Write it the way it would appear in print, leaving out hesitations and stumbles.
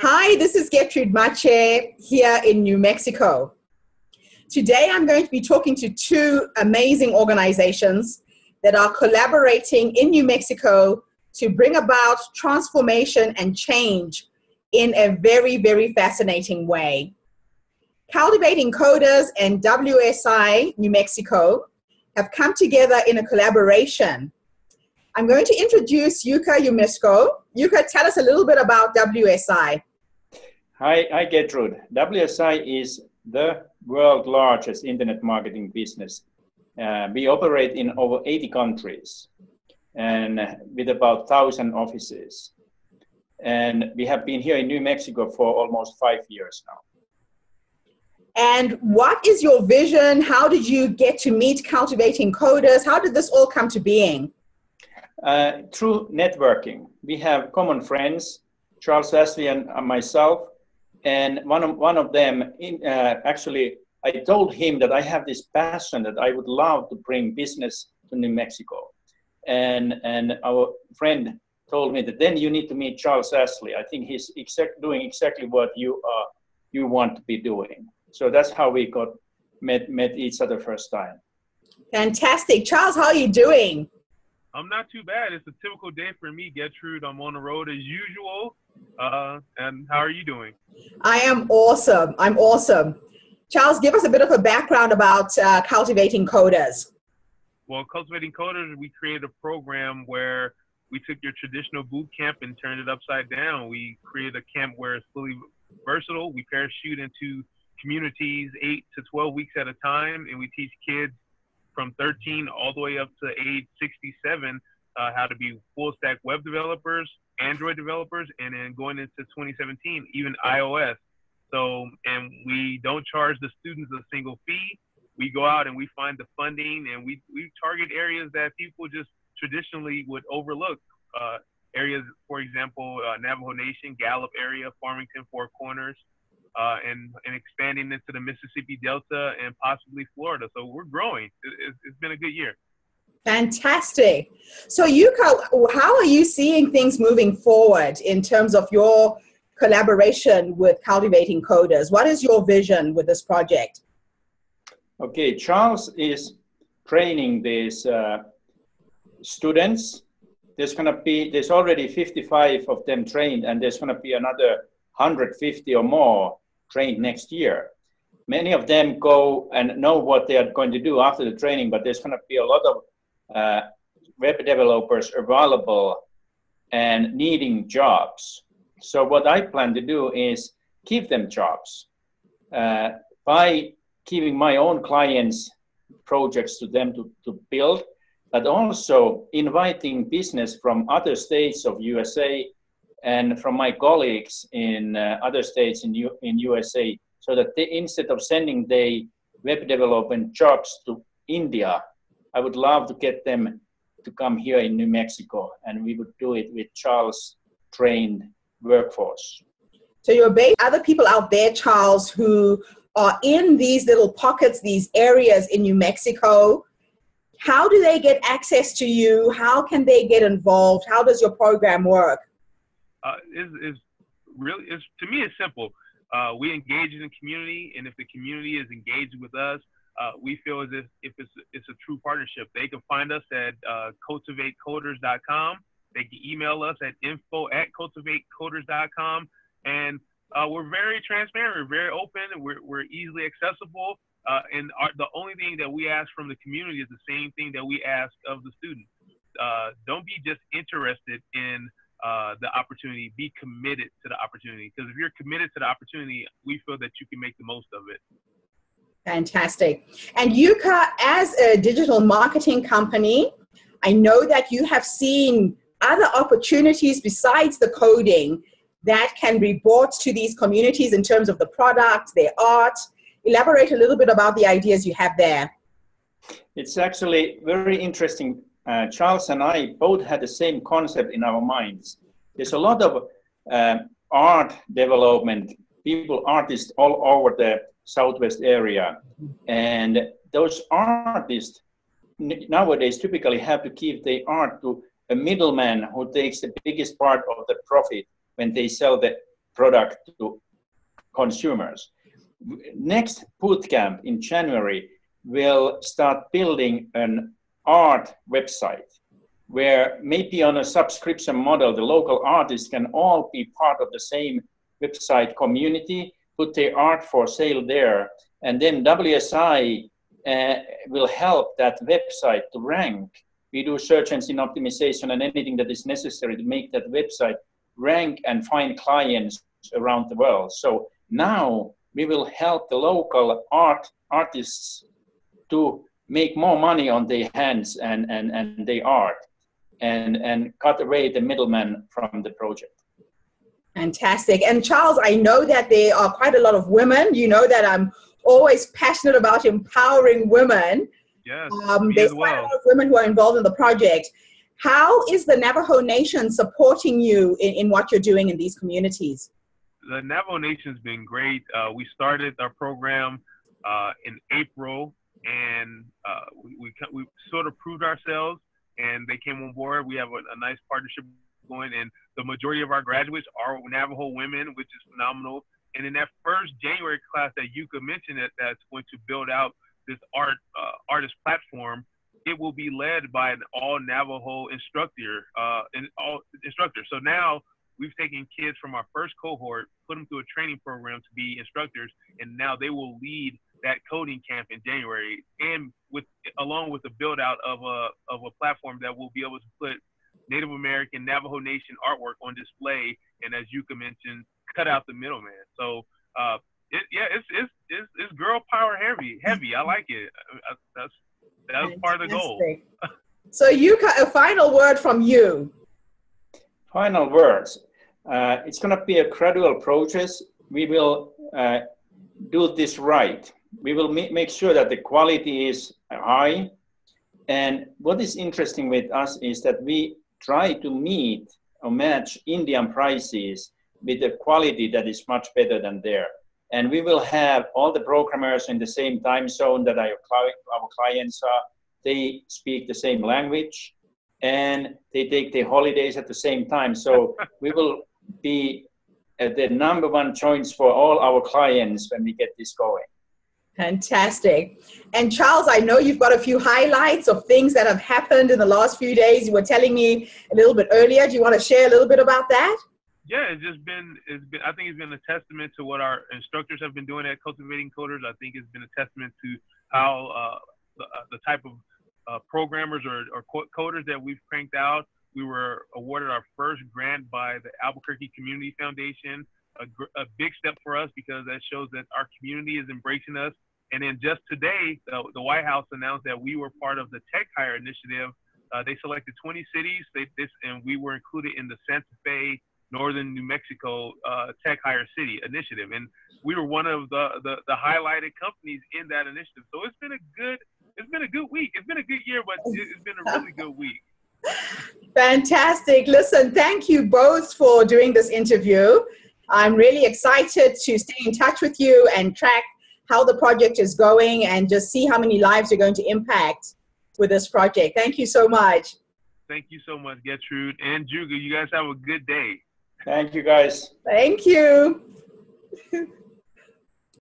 Hi, this is Gertrude Mache here in New Mexico. Today I'm going to be talking to two amazing organizations that are collaborating in New Mexico to bring about transformation and change in a very, very fascinating way. Cultivating Coders and WSI New Mexico have come together in a collaboration. I'm going to introduce Yuka Unesco. Yuka, tell us a little bit about WSI. Hi, Gertrude. WSI is the world's largest internet marketing business. We operate in over 80 countries and with about 1,000 offices. And we have been here in New Mexico for almost 5 years now. And what is your vision? How did you get to meet Cultivating Coders? How did this all come to being? Through networking. We have common friends, Charles Ashley and myself. And one of them, actually, I told him that I have this passion that I would love to bring business to New Mexico. And our friend told me that then you need to meet Charles Ashley. I think he's doing exactly what you want to be doing. So that's how we met each other first time. Fantastic. Charles, how are you doing? I'm not too bad. It's a typical day for me, Gertrude. I'm on the road as usual. And how are you doing? I am awesome. I'm awesome. Charles, give us a bit of a background about Cultivating Coders. Well, Cultivating Coders, we created a program where we took your traditional boot camp and turned it upside down. We created a camp where it's fully versatile. We parachute into communities 8 to 12 weeks at a time, and we teach kids from 13 all the way up to age 67 how to be full stack web developers, Android developers, and then going into 2017, even iOS. So, and we don't charge the students a single fee. We go out and we find the funding, and we target areas that people just traditionally would overlook. Areas, for example, Navajo Nation, Gallup area, Farmington, Four Corners, and expanding into the Mississippi Delta and possibly Florida. So we're growing. It's been a good year. Fantastic. So Yuka, how are you seeing things moving forward in terms of your collaboration with Cultivating Coders? What is your vision with this project? Okay, Charles is training these students. There's already 55 of them trained, and there's going to be another 150 or more trained next year. Many of them go and know what they are going to do after the training, but there's going to be a lot of web developers available and needing jobs. So what I plan to do is give them jobs by giving my own clients projects to them to build, but also inviting business from other states of USA and from my colleagues in other states in USA, so that they, instead of sending their web development jobs to India, I would love to get them to come here in New Mexico, and we would do it with Charles' trained workforce. So you're based other people out there, Charles, who are in these little pockets, these areas in New Mexico. How do they get access to you? How can they get involved? How does your program work? To me, it's simple. We engage in the community, and if the community is engaged with us, we feel as if it's a true partnership. They can find us at cultivatecoders.com. They can email us at info@cultivatecoders.com, and we're very transparent. We're very open. We're easily accessible. And the only thing that we ask from the community is the same thing that we ask of the students. Don't be just interested in the opportunity, be committed to the opportunity. Because if you're committed to the opportunity, we feel that you can make the most of it. Fantastic. And Yuka, as a digital marketing company, I know that you have seen other opportunities besides the coding that can be brought to these communities in terms of the product, their art. Elaborate a little bit about the ideas you have there. It's actually very interesting. Charles and I both had the same concept in our minds. There's a lot of art development, artists all over the Southwest area. And those artists nowadays typically have to give their art to a middleman who takes the biggest part of the profit when they sell the product to consumers. Next bootcamp in January, we'll start building an art website where maybe on a subscription model, the local artists can all be part of the same website community, put their art for sale there, and then WSI will help that website to rank. We do search engine optimization and anything that is necessary to make that website rank and find clients around the world. So now we will help the local artists to make more money on their hands and their art and cut away the middleman from the project. Fantastic. And Charles, I know that there are quite a lot of women. You know that I'm always passionate about empowering women. Yes, there's quite a lot of women who are involved in the project. How is the Navajo Nation supporting you in what you're doing in these communities? The Navajo Nation's been great. We started our program in April, and we sort of proved ourselves, and they came on board. We have a nice partnership going, and the majority of our graduates are Navajo women, which is phenomenal. And in that first January class that Yuka mentioned, that's going to build out this artist platform, it will be led by an all Navajo instructor. So now we've taken kids from our first cohort, put them through a training program to be instructors, and now they will lead that coding camp in January, and along with the build out of a platform that will be able to put Native American Navajo Nation artwork on display, and as Yuka mentioned, cut out the middleman. So it's girl power heavy. I like it. That's part of the goal. So Yuka, a final word from you. Final words. It's going to be a gradual process. We will do this right. We will make sure that the quality is high. And what is interesting with us is that we try to meet or match Indian prices with a quality that is much better than there. And we will have all the programmers in the same time zone that our clients are. They speak the same language and they take their holidays at the same time. So we will be the number one choice for all our clients when we get this going. Fantastic. And Charles, I know you've got a few highlights of things that have happened in the last few days. You were telling me a little bit earlier. Do you want to share a little bit about that? Yeah, I think it's been a testament to what our instructors have been doing at Cultivating Coders. I think it's been a testament to how the type of programmers or coders that we've cranked out. We were awarded our first grant by the Albuquerque Community Foundation, a big step for us because that shows that our community is embracing us. And then just today, the White House announced that we were part of the Tech Hire Initiative. They selected 20 cities, and we were included in the Santa Fe, Northern New Mexico Tech Hire City Initiative. And we were one of the highlighted companies in that initiative. So it's been a good week. It's been a good year, but it's been a really good week. Fantastic. Listen, thank you both for doing this interview. I'm really excited to stay in touch with you and track how the project is going and just see how many lives you're going to impact with this project. Thank you so much. Thank you so much, Gertrude and Juga. You guys have a good day. Thank you, guys. Thank you.